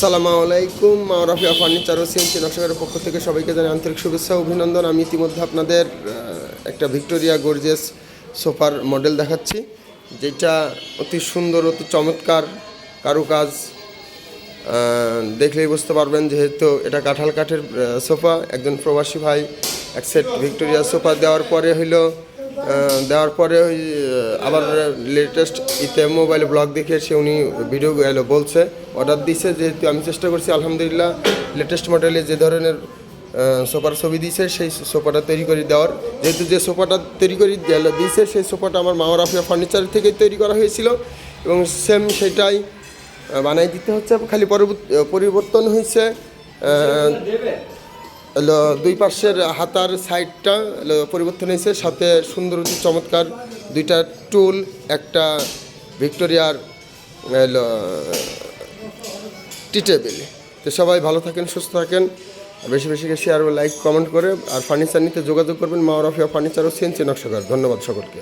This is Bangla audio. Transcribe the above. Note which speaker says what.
Speaker 1: আসসালামু আলাইকুম। রাফিয়া ফার্নিচার ও সিএনসি নকশাকারের পক্ষ থেকে সবাইকে জানাই আন্তরিক শুভেচ্ছা ও অভিনন্দন। আমি ইতিমধ্যে আপনাদের একটা ভিক্টোরিয়া গর্জিয়াস সোফার মডেল দেখাচ্ছি, যেটা অতি সুন্দর, অতি চমৎকার কারুকাজ। দেখলেই বুঝতে পারবেন, যেহেতু এটা কাঁঠাল কাঠের সোফা। একজন প্রবাসী ভাই এক সেট ভিক্টোরিয়া সোফা দেওয়ার পরে আবার লেটেস্ট মোবাইলে ব্লগ দেখে উনি ভিডিও বলছে অর্ডার দিয়েছে। যেহেতু আমি চেষ্টা করছি আলহামদুলিল্লাহ লেটেস্ট মডেলে যে ধরনের সোফার ছবি দিয়েছে সেই সোফাটা তৈরি করে দেওয়ার। যেহেতু যে সোফাটা তৈরি করে দিয়েছে সেই সোফাটা আমার রাফিয়া ফার্নিচার থেকেই তৈরি করা হয়েছিল এবং সেম সেটাই বানাই দিতে হচ্ছে। খালি পরিবর্তন হয়েছে দুই পাশের হাতার সাইডটা পরিবর্তন হয়েছে, সাথে সুন্দর চমৎকার দুইটা টুল, একটা ভিক্টোরিয়ার টি টেবিল। তো সবাই ভালো থাকেন, সুস্থ থাকেন, বেশি বেশি শেয়ার ও লাইক কমেন্ট করে আর ফার্নিচার নিতে যোগাযোগ করবেন রাফিয়া ফার্নিচার ও সিএনসি নকশাকার। ধন্যবাদ সকলকে।